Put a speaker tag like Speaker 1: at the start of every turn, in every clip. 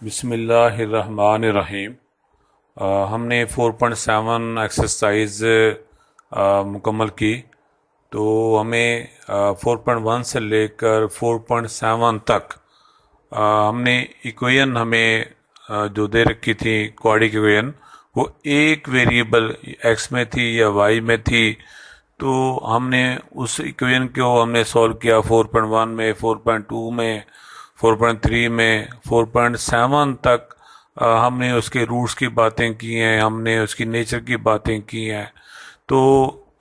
Speaker 1: बिस्मिल्लाहिर्रहमानिर्रहीम। हमने 4.7 एक्सरसाइज मुकम्मल की। तो हमें 4.1 से लेकर 4.7 तक हमने इक्वेशन हमें जो दे रखी थी क्वाड्रेटिक इक्वेशन, वो एक वेरिएबल एक्स में थी या वाई में थी। तो हमने उस इक्वेशन को हमने सॉल्व किया 4.1 में, 4.2 में, 4.3 में, 4.7 तक। हमने उसके रूट्स की बातें की हैं, हमने उसकी नेचर की बातें की हैं। तो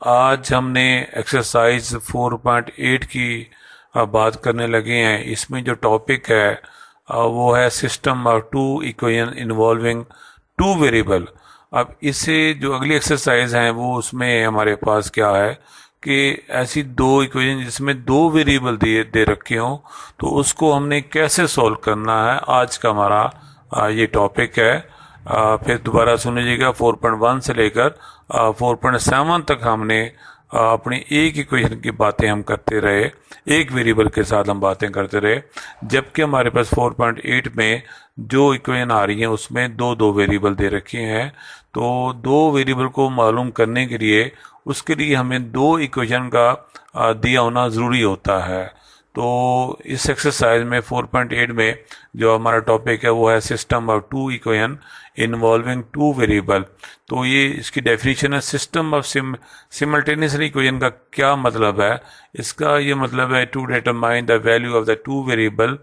Speaker 1: आज हमने एक्सरसाइज 4.8 की बात करने लगे हैं। इसमें जो टॉपिक है वो है system of two equation involving two variable. अब इससे जो अगली एक्सरसाइज हैं वो उसमें हमारे पास क्या है कि ऐसी दो इक्वेशन जिसमें दो वेरिएबल दे रखे हों, तो उसको हमने कैसे सॉल्व करना है, आज का हमारा ये टॉपिक है। फिर दोबारा सुन लीजिएगा, 4.1 से लेकर 4.7 तक हमने अपनी एक इक्वेशन की बातें हम करते रहे, एक वेरिएबल के साथ हम बातें करते रहे। जबकि हमारे पास 4.8 में जो इक्वेशन आ रही है उसमें दो दो वेरिएबल दे रखे हैं। तो दो वेरिएबल को मालूम करने के लिए उसके लिए हमें दो इक्वेशन का दिया होना ज़रूरी होता है। तो इस एक्सरसाइज में 4.8 में जो हमारा टॉपिक है वो है system of two equation involving two variable. तो ये इसकी डेफिनेशन है, सिस्टम ऑफ सिमल्टेनियसली इक्वेशन का क्या मतलब है। इसका ये मतलब है to determine the value of the two variable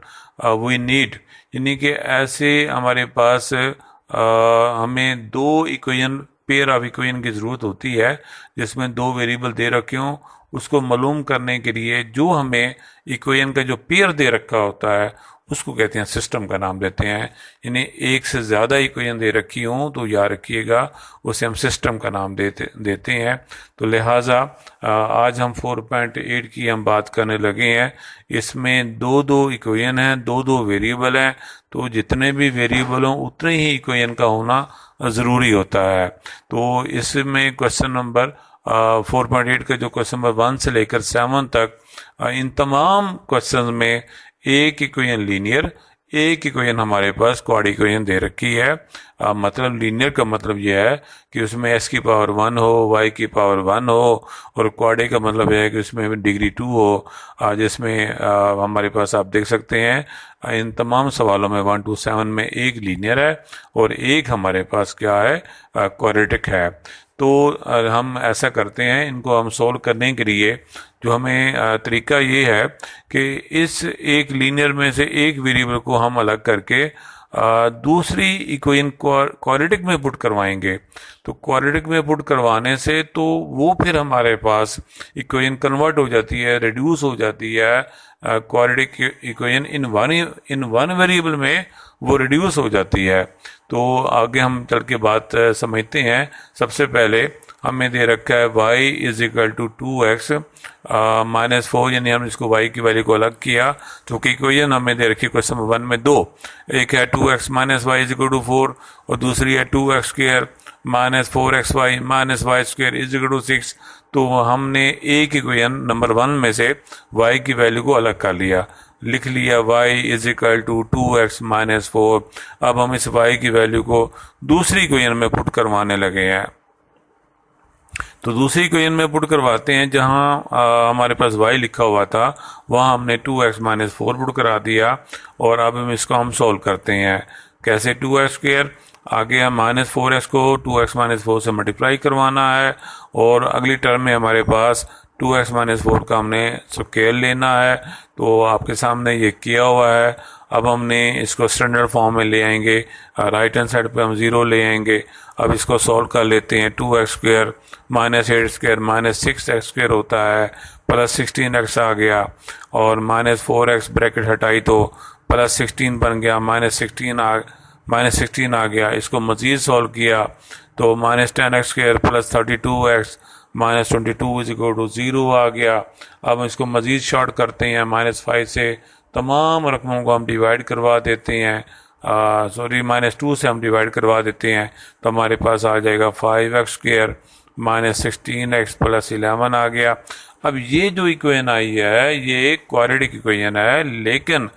Speaker 1: we need, यानी कि ऐसे हमारे पास हमें दो इक्वेशन, पेयर ऑफ इक्वेशन की ज़रूरत होती है जिसमें दो वेरिएबल दे रखे हों। उसको मालूम करने के लिए जो हमें इक्वेशन का जो पेयर दे रखा होता है उसको कहते हैं, सिस्टम का नाम देते हैं। यानी एक से ज़्यादा इक्वेशन दे रखी हों तो याद रखिएगा उसे हम सिस्टम का नाम देते हैं। तो लिहाजा आज हम 4.8 की हम बात करने लगे हैं। इसमें दो दो इक्वेशन हैं, दो दो वेरिएबल हैं। तो जितने भी वेरिएबल हों उतने ही इक्वेशन का होना ज़रूरी होता है। तो इसमें क्वेश्चन नंबर 4.8 का जो क्वेश्चन नंबर 1 से लेकर 7 तक, इन तमाम क्वेश्चन में एक इक्वेशन लीनियर, एक इक्वेशन हमारे पास क्वाड्रेटिक इक्वेशन दे रखी है। मतलब लीनियर का मतलब यह है कि उसमें s की पावर 1 हो, y की पावर 1 हो, और क्वाड्रेटिक का मतलब यह है कि उसमें डिग्री 2 हो। जिसमें हमारे पास आप देख सकते हैं इन तमाम सवालों में 1 to 7 में एक लीनियर है और एक हमारे पास क्या है, क्वाड्रेटिक है। तो हम ऐसा करते हैं, इनको हम सोल्व करने के लिए जो हमें तरीका ये है कि इस एक लीनियर में से एक वेरिएबल को हम अलग करके दूसरी इक्वेशन क्वाड्रेटिक में पुट करवाएंगे। तो क्वाड्रेटिक में पुट करवाने से तो वो फिर हमारे पास इक्वेशन कन्वर्ट हो जाती है, रिड्यूस हो जाती है। Quadratic equation in one variable में वो रिड्यूस हो जाती है। तो आगे हम चल के बात समझते हैं। सबसे पहले हमें दे रखा है y is equal to 2x minus 4, यानी हम इसको y की वैल्यू को अलग किया। क्योंकि इक्वेशन हमें दे रखी क्वेश्चन 1 में दो, एक है 2x minus Y is equal to 4 और दूसरी है 2x स्क्वायर माइनस 4xy माइनस Y square is equal to 6। तो हमने एक इक्वेशन नंबर 1 में से y की वैल्यू को अलग कर लिया, लिख लिया y is equal to 2x minus 4। अब हम इस y की वैल्यू को दूसरी इक्वेशन में पुट करवाने लगे हैं। तो दूसरी इक्वेशन में पुट करवाते हैं, जहां हमारे पास y लिखा हुआ था वहां हमने 2x माइनस 4 पुट करा दिया। और अब हम इसको हम सॉल्व करते हैं। कैसे, 2x स्क्वायर, आगे हम माइनस 4x को 2x माइनस 4 से मल्टीप्लाई करवाना है और अगली टर्म में हमारे पास 2x माइनस 4 का हमने स्क्वायर लेना है। तो आपके सामने ये किया हुआ है। अब हमने इसको स्टैंडर्ड फॉर्म में ले आएंगे, राइट हैंड साइड पे हम 0 ले आएंगे। अब इसको सॉल्व कर लेते हैं। 2x square minus 8 square minus 6x square होता है, प्लस 16x आ गया और माइनस 4x ब्रैकेट हटाई तो प्लस 16 बन गया, माइनस 16 आ गया। इसको मज़ीद सॉल्व किया तो minus 10x square plus 32x minus 22 is equal to 0 आ गया। अब इसको मज़ीद शॉर्ट करते हैं, माइनस 5 से तमाम रकमों को हम डिवाइड करवा देते हैं, माइनस 2 से हम डिवाइड करवा देते हैं। तो हमारे पास आ जाएगा 5x square minus 16x plus 11 आ गया। अब ये जो इक्वेशन आई है ये एक क्वाड्रेटिक इक्वेशन है, लेकिन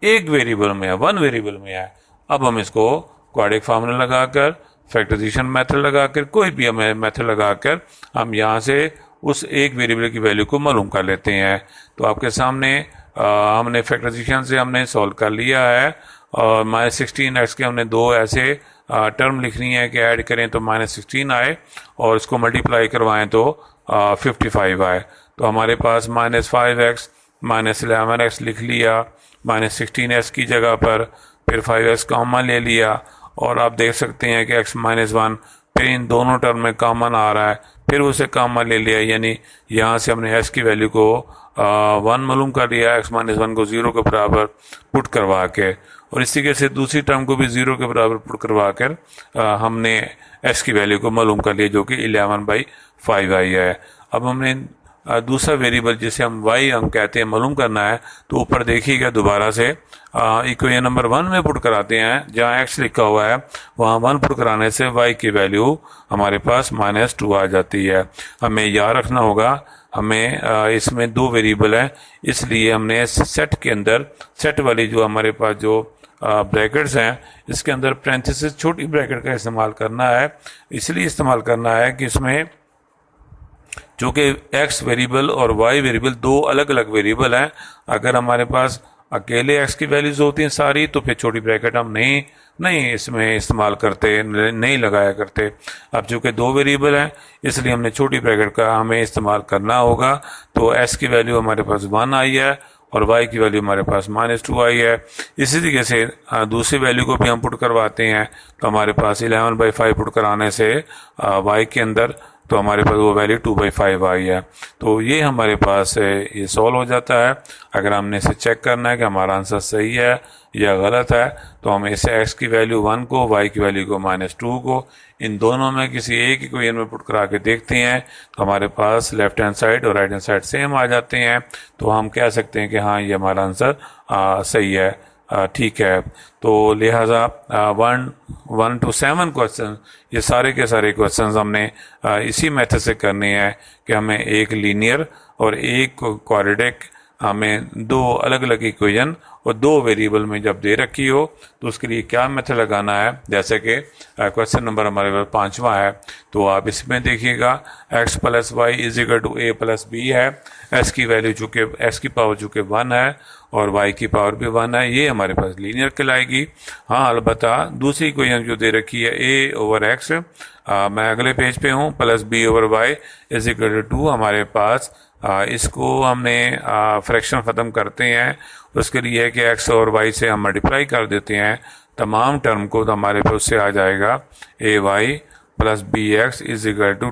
Speaker 1: एक वेरिएबल में है, वन वेरिएबल में है। अब हम इसको क्वाड्रेटिक फार्मूला लगाकर, फैक्टराइजेशन मेथड लगाकर, कोई भी हमें मेथड लगाकर हम यहाँ से उस एक वेरिएबल की वैल्यू को मालूम कर लेते हैं। तो आपके सामने हमने फैक्टराइजेशन से हमने सॉल्व कर लिया है, और -16x के हमने दो ऐसे टर्म लिखनी है कि ऐड करें तो -16 आए और इसको मल्टीप्लाई करवाएं तो 55 आए। तो हमारे पास -5x -11x लिख लिया, -16x की जगह पर, फिर 5x कॉमन ले लिया, और आप देख सकते हैं कि x -1 फिर इन दोनों टर्म में कॉमन आ रहा है, फिर उसे कॉमन ले लिया, यानी यहाँ से हमने x की वैल्यू को 1 मालूम कर लिया, x -1 को 0 के बराबर पुट करवा के, और इसी तरीके से दूसरी टर्म को भी 0 के बराबर पुट करवा कर हमने x की वैल्यू को मालूम कर लिया, जो कि 11/5 आई है। अब हमने दूसरा वेरिएबल जिसे हम y हम कहते हैं मालूम करना है, तो ऊपर देखिएगा दोबारा से इक्वेशन नंबर 1 में पुट कराते हैं, जहाँ x लिखा हुआ है वहाँ 1 पुट कराने से y की वैल्यू हमारे पास -2 आ जाती है। हमें याद रखना होगा, हमें इसमें दो वेरिएबल हैं, इसलिए हमने सेट के अंदर, सेट वाली जो हमारे पास जो ब्रैकेट्स हैं, इसके अंदर पैरेंथेसिस छोटी ब्रैकेट का इस्तेमाल करना है। इसलिए इस्तेमाल करना है कि इसमें चूँकि x वेरिएबल और y वेरिएबल दो अलग अलग वेरिएबल हैं, अगर हमारे पास अकेले x की वैल्यूज होती हैं सारी, तो फिर छोटी ब्रैकेट हम नहीं इसमें इस्तेमाल करते, नहीं लगाया करते। अब चूँकि दो वेरिएबल हैं, इसलिए हमने छोटी ब्रैकेट का हमें इस्तेमाल करना होगा। तो x की वैल्यू हमारे पास 1 आई है और y की वैल्यू हमारे पास -2 आई है। इसी तरीके से दूसरी वैल्यू को भी हम पुट करवाते हैं, तो हमारे पास 11/5 पुट कराने से y के अंदर तो हमारे पास वो वैल्यू 2/5 आई है। तो ये हमारे पास ये सॉल्व हो जाता है। अगर हमने इसे चेक करना है कि हमारा आंसर सही है या गलत है, तो हम इसे x की वैल्यू 1 को, y की वैल्यू को -2 को, इन दोनों में किसी एक इक्वेशन में पुट करा के देखते हैं, तो हमारे पास लेफ्ट हैंड साइड और राइट हैंड साइड सेम आ जाते हैं। तो हम कह सकते हैं कि हाँ, ये हमारा आंसर सही है, ठीक है। तो लिहाजा 1 to 7 क्वेश्चन, ये सारे के सारे क्वेश्चन हमने इसी मेथड से करने हैं कि हमें एक लीनियर और एक क्वाड्रेटिक, हमें दो अलग अलग इक्वेशन और दो वेरिएबल में जब दे रखी हो, तो उसके लिए क्या मेथड लगाना है। जैसे कि क्वेश्चन नंबर हमारे पास 5वां है, तो आप इसमें देखिएगा x + y = a + b है। x की वैल्यू चूँकि x की पावर चूँकि 1 है और y की पावर भी 1 है, ये हमारे पास लीनियर कहलाएगी। हाँ, अलबत्ता दूसरी इक्वेशन जो दे रखी है a/x, मैं अगले पेज पे हूँ, + b/y = 2, हमारे पास इसको हमने फ्रैक्शन ख़त्म करते हैं। उसके लिए है कि x और y से हम मल्टीप्लाई कर देते हैं तमाम टर्म को, तो हमारे पास उससे आ जाएगा ay + bx =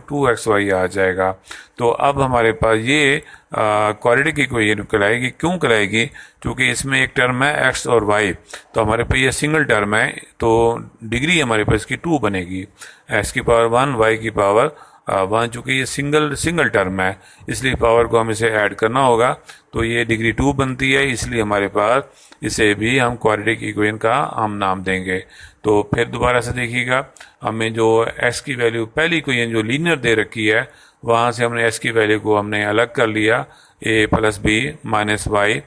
Speaker 1: 2xy आ जाएगा। तो अब हमारे पास ये क्वाड्रेटिक इक्वेशन कहलाएगी। क्यों कहलाएगी? क्योंकि इसमें एक टर्म है x और y, तो हमारे पास ये सिंगल टर्म है, तो डिग्री हमारे पास इसकी 2 बनेगी, x की पावर 1, y की पावर 1। चूँकि ये सिंगल टर्म है, इसलिए पावर को हम इसे ऐड करना होगा, तो ये डिग्री 2 बनती है, इसलिए हमारे पास इसे भी हम क्वाड्रेटिक इक्वेशन का हम नाम देंगे। तो फिर दोबारा से देखिएगा, हमें जो x की वैल्यू पहली इक्वेशन जो लीनियर दे रखी है, वहाँ से हमने x की वैल्यू को हमने अलग कर लिया, a + b - y,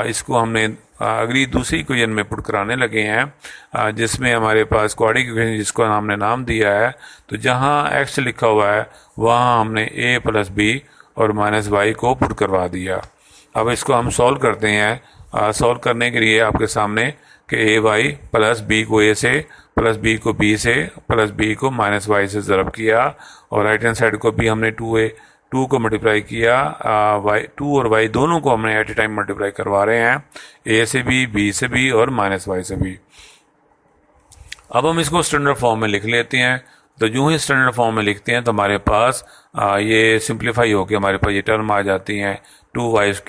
Speaker 1: इसको हमने अगली दूसरी इक्वेशन में पुट कराने लगे हैं, जिसमें हमारे पास क्वाड्रेटिक इक्वेशन जिसको हमने नाम दिया है। तो जहाँ x लिखा हुआ है वहाँ हमने a + b और -y को पुट करवा दिया। अब इसको हम सॉल्व करते हैं। सॉल्व करने के लिए आपके सामने कि ay + b को a से, + b को b से, + b को -y से ज़रब किया, और राइट हैंड साइड को भी हमने 2 को मल्टीप्लाई किया, 2 और y दोनों को हमने एट ए टाइम मल्टीप्लाई करवा रहे हैं, a से b से b और -y से b। अब हम इसको स्टैंडर्ड फॉर्म में लिख लेते हैं। तो यूँ ही स्टैंडर्ड फॉर्म में लिखते हैं तो हमारे पास ये सिंप्लीफाई होकर हमारे पास ये टर्म आ जाती हैं, 2y² - ay -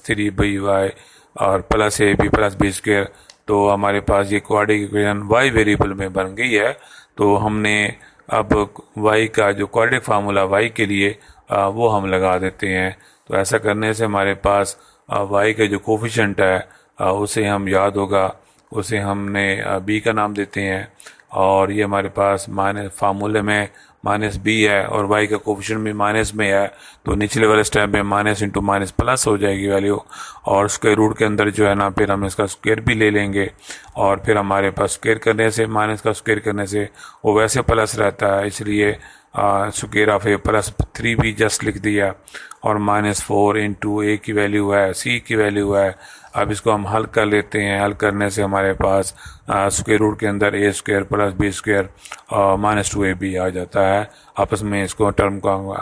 Speaker 1: 3by और +ab + b²। तो हमारे पास ये क्वाड्रेटिक इक्वेशन y वेरिएबल में बन गई है। तो हमने अब y का जो क्वाड्रेटिक फार्मूला y के लिए वो हम लगा देते हैं। तो ऐसा करने से हमारे पास y का जो कोफिशिएंट है उसे हम याद होगा, उसे हमने b का नाम देते हैं, और ये हमारे पास माइनस फार्मूले में माइनस बी है और वाई का कोफिशिएंट भी माइनस में है, तो निचले वाले स्टेप में माइनस इंटू माइनस प्लस हो जाएगी वैल्यू, और स्क्वायर रूट के अंदर जो है ना फिर हम इसका स्क्वायर भी ले लेंगे, और फिर हमारे पास स्क्वायर करने से माइनस का स्क्वायर करने से वो वैसे प्लस रहता है, इसलिए स्क्वायर ऑफ ए प्लस 3 भी जस्ट लिख दिया, और -4 इंटू ए की वैल्यू है, सी की वैल्यू है। अब इसको हम हल कर लेते हैं, हल करने से हमारे पास स्क्वायर रूट के अंदर a square plus b square -2ab आ जाता है। आपस में इसको टर्म को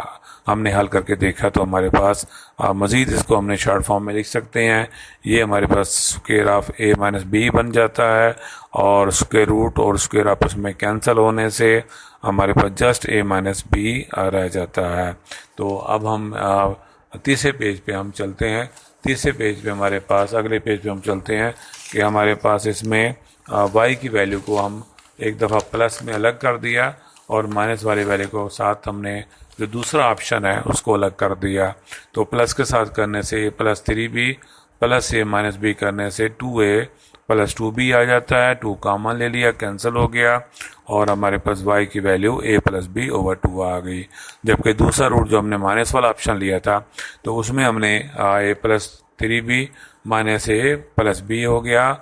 Speaker 1: हमने हल करके देखा तो हमारे पास मज़ीद इसको हमने शॉर्ट फॉर्म में लिख सकते हैं। ये हमारे पास square of a minus b बन जाता है, और स्क्वायर रूट और स्क्वायर आपस में कैंसिल होने से हमारे पास जस्ट a माइनस बी रह जाता है। तो अब हम तीसरे पेज पे हम चलते हैं। तीसरे पेज पे हमारे पास अगले पेज पे हम चलते हैं कि हमारे पास इसमें y की वैल्यू को हम एक दफ़ा प्लस में अलग कर दिया, और माइनस वाली वैल्यू को साथ हमने जो दूसरा ऑप्शन है उसको अलग कर दिया। तो प्लस के साथ करने से plus 3b plus a minus B करने से 2a प्लस 2b आ जाता है। 2 कॉमन ले लिया, कैंसिल हो गया, और हमारे पास y की value a plus B over 2 आ गई। जबकि दूसरा रूट जो हमने माइनस वाला ऑप्शन लिया था तो उसमें हमने a plus 3b minus a plus b हो गया,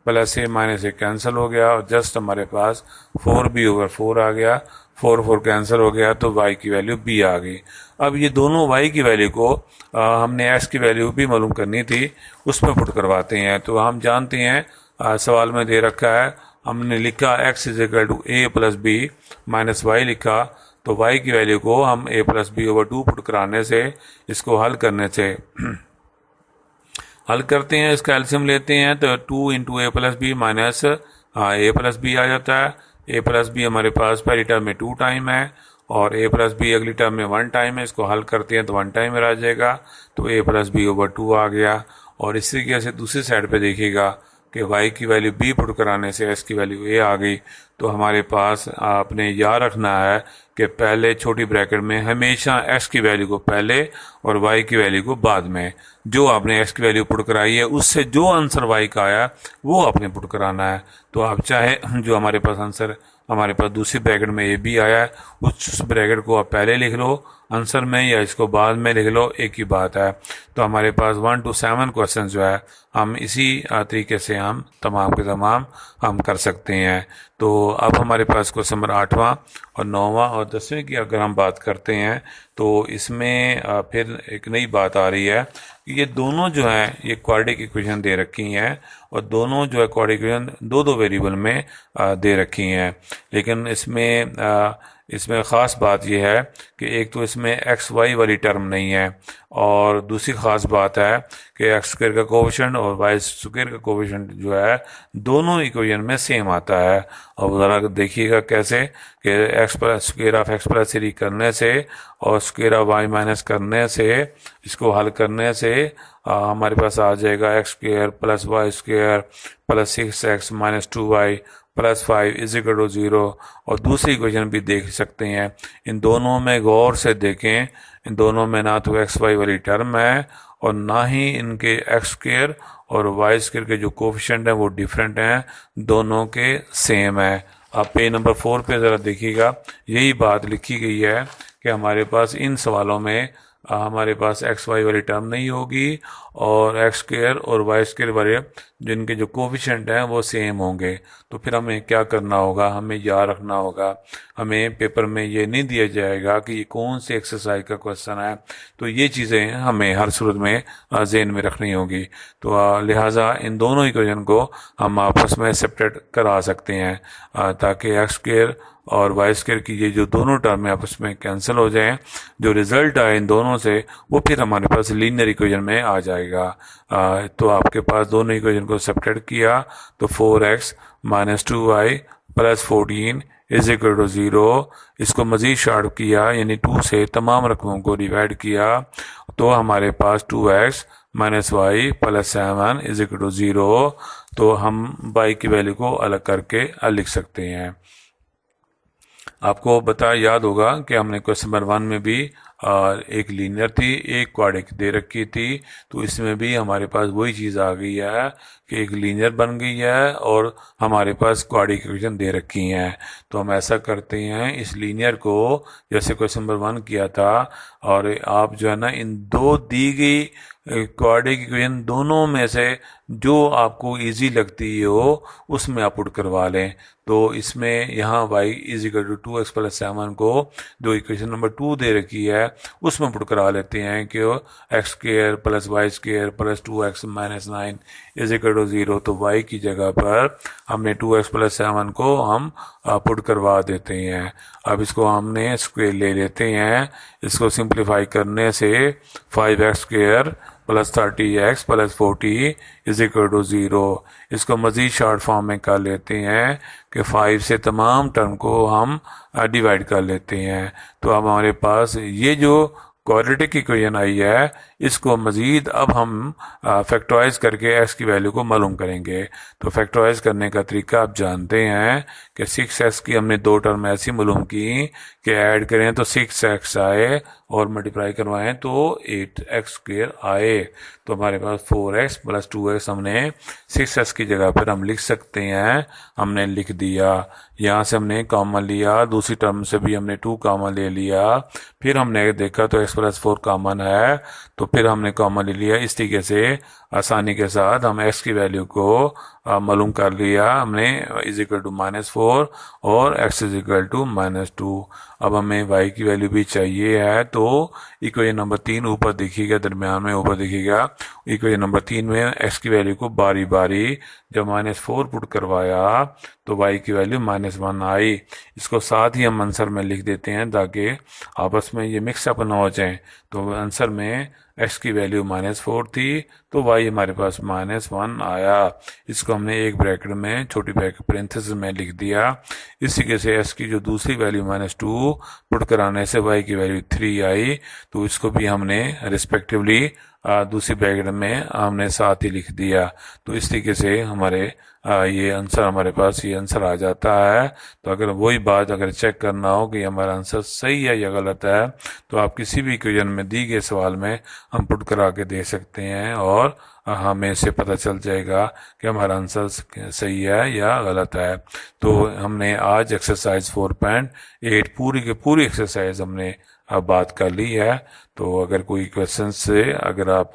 Speaker 1: plus a minus a cancel हो गया, और जस्ट हमारे पास 4b ओवर 4 आ गया। 4 कैंसिल हो गया तो y की वैल्यू b आ गई। अब ये दोनों y की वैल्यू को हमने x की वैल्यू भी मालूम करनी थी, उसमें पुट करवाते हैं। तो हम जानते हैं सवाल में दे रखा है, हमने लिखा x is equal to a plus B minus Y लिखा, तो y की वैल्यू को हम a plus B over 2 put कराने से इसको हल करने से हल करते हैं, इसका एल्सियम लेते हैं तो 2 इंटू ए प्लस बी माइनस ए प्लस बी आ जाता है। ए प्लस बी हमारे पास पहली टर्म में 2 टाइम है, और ए प्लस बी अगली टर्म में 1 टाइम है। इसको हल करते हैं तो 1 टाइम में आ जाएगा, तो ए प्लस बी ओवर 2 आ गया। और इसी तरीके से दूसरी साइड पे देखिएगा कि y की वैल्यू b पुट कराने से s की वैल्यू a आ गई। तो हमारे पास आपने याद रखना है कि पहले छोटी ब्रैकेट में हमेशा x की वैल्यू को पहले और y की वैल्यू को बाद में, जो आपने x की वैल्यू पुट कराई है उससे जो आंसर y का आया वो आपने पुट कराना है। तो आप चाहे जो हमारे पास आंसर हमारे पास दूसरी ब्रैकेट में a b आया है उस ब्रैकेट को आप पहले लिख लो आंसर में, या इसको बाद में लिख लो, एक ही बात है। तो हमारे पास 1 to 7 क्वेश्चन जो है हम इसी तरीके से हम तमाम के तमाम हम कर सकते हैं। तो अब हमारे पास क्वेश्चन नंबर 8वां और 9वां और 10वें की अगर हम बात करते हैं तो इसमें फिर एक नई बात आ रही है कि ये दोनों जो है ये क्वाड्रेटिक इक्वेशन दे रखी हैं, और दोनों जो है क्वाड्रेटिक इक्वेशन दो वेरिएबल में दे रखी हैं। लेकिन इसमें ख़ास बात यह है कि एक तो इसमें एक्स वाई वाली टर्म नहीं है, और दूसरी ख़ास बात है कि एक्स स्क्वायर का कोएफिशिएंट और वाई स्क्वायर का कोएफिशिएंट जो है दोनों इक्वेशन में सेम आता है। और ज़रा देखिएगा कैसे कि x plus square of x plus 3 करने से और स्क्वायर ऑफ वाई माइनस करने से, इसको हल करने से हमारे पास आ जाएगा X square plus Y square plus 6x minus 2y plus 5 is equal to 0। और दूसरी इक्वेशन भी देख सकते हैं, इन दोनों में गौर से देखें, इन दोनों में ना तो एक्स वाई वाली टर्म है और ना ही इनके एक्स स्क्वायर और वाई स्क्वायर के जो कोफिशिएंट हैं वो डिफरेंट हैं, दोनों के सेम है। आप पेज नंबर 4 पे ज़रा देखिएगा, यही बात लिखी गई है कि हमारे पास इन सवालों में हमारे पास एक्स वाई वाली टर्म नहीं होगी, और एक्स स्क्वायर और वाई स्क्वायर वाले जिनके जो कोफिशिएंट हैं वो सेम होंगे। तो फिर हमें क्या करना होगा, हमें याद रखना होगा, हमें पेपर में ये नहीं दिया जाएगा कि ये कौन सी एक्सरसाइज का क्वेश्चन है, तो ये चीज़ें हमें हर सूरत में ज़हन में रखनी होगी। तो लिहाजा इन दोनों इक्वेशन को हम आपस में सेपरेट करा सकते हैं ताकि एक्स स्क्वायर और वाई स्क्वायर की ये जो दोनों टर्म है आपस में कैंसिल हो जाएं, जो रिजल्ट आए इन दोनों से वो फिर हमारे पास लीनियर इक्वेशन में आ जाएगा। तो आपके पास दोनों इक्वेशन को सेपरेट किया तो 4x minus 2y plus 14 is equal to 0। इसको मज़ीद शार्प किया यानी 2 से तमाम रकमों को डिवाइड किया तो हमारे पास 2x minus Y plus 7 is equal to 0। तो हम y की वैल्यू को अलग करके लिख सकते हैं। आपको याद होगा कि हमने क्वेश्चन नंबर 1 में भी एक लीनियर थी, एक क्वाड्रेटिक दे रखी थी, तो इसमें भी हमारे पास वही चीज़ आ गई है कि एक लीनियर बन गई है और हमारे पास क्वाड्रेटिक इक्वेशन दे रखी हैं। तो हम ऐसा करते हैं, इस लीनियर को जैसे क्वेश्चन नंबर 1 किया था, और आप जो है ना इन दो दी गई क्वाड्रेटिक इक्वेशन दोनों में से जो आपको इजी लगती हो उसमें आप पुट करवा लें। तो इसमें यहाँ y is equal to 2x plus 7 को जो इक्वेशन नंबर 2 दे रखी है उसमें पुट करा लेते हैं कि X square plus Y square plus 2x minus 9 is equal to 0। तो y की जगह पर हमने 2x प्लस 7 को हम पुट करवा देते हैं। अब इसको हमने स्क्वेयर ले लेते हैं। इसको सिंप्लीफाई करने से 5x square plus 30x plus 40 is equal to 0। इसको मज़ीद शॉर्ट फॉर्म में कर लेते हैं कि 5 से तमाम टर्म को हम डिवाइड कर लेते हैं। तो अब हमारे पास ये जो क्वाड्रेटिक इक्वेशन आई है इसको मज़ीद अब हम फैक्टराइज करके x की वैल्यू को मालूम करेंगे। तो फैक्टराइज करने का तरीका आप जानते हैं कि 6x की हमने दो टर्म ऐसी मालूम की कि ऐड करें तो 6x आए और मल्टीप्लाई करवाएं तो 8x स्क्वायर आए। तो हमारे पास 4x प्लस 2x हमने 6x की जगह पर हम लिख सकते हैं, हमने लिख दिया। यहाँ से हमने कॉमन लिया, दूसरी टर्म से भी हमने 2 कॉमन ले लिया, फिर हमने देखा तो x प्लस 4 कॉमन है तो फिर हमने कॉमन ले लिया। इस तरीके से आसानी के साथ हम x की वैल्यू को मालूम कर लिया हमने, इज इक्वल टू -4 और x इज इक्वल टू -2। अब हमें y की वैल्यू भी चाहिए है तो इक्वेशन नंबर 3 ऊपर दिखेगा, दरमियान में ऊपर दिखेगा। इक्वेशन नंबर 3 में x की वैल्यू को बारी बारी जब -4 पुट करवाया तो y की वैल्यू -1 आई। इसको साथ ही हम आंसर में लिख देते हैं ताकि आपस में ये मिक्सअप ना हो जाए। तो आंसर में x की वैल्यू -4 थी तो y हमारे पास -1 आया। इसको हमने एक ब्रैकेट में छोटी ब्रैकेट पेरेंथेसिस में लिख दिया। इसी के से x की जो दूसरी वैल्यू -2 पुट कराने से y की वैल्यू 3 आई। तो इसको भी हमने रिस्पेक्टिवली दूसरी ब्रैकेट में हमने साथ ही लिख दिया। तो इस तरीके से हमारे ये आंसर हमारे पास ये आंसर आ जाता है। तो अगर वही बात अगर चेक करना हो कि हमारा आंसर सही है या गलत है तो आप किसी भी इक्वेशन में दी गए सवाल में हम पुट करा के दे सकते हैं और हमें इससे पता चल जाएगा कि हमारा आंसर सही है या गलत है। तो हमने आज एक्सरसाइज 4.8 पूरी की पूरी एक्सरसाइज हमने बात कर ली है। तो अगर कोई क्वेश्चन से अगर आप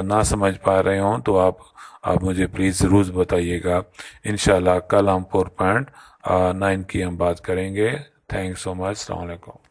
Speaker 1: ना समझ पा रहे हो तो आप मुझे प्लीज़ ज़रूर बताइएगा। इंशाल्लाह कल हम 4.9 की हम बात करेंगे। Thanks so much. अस्सलाम वालेकुम।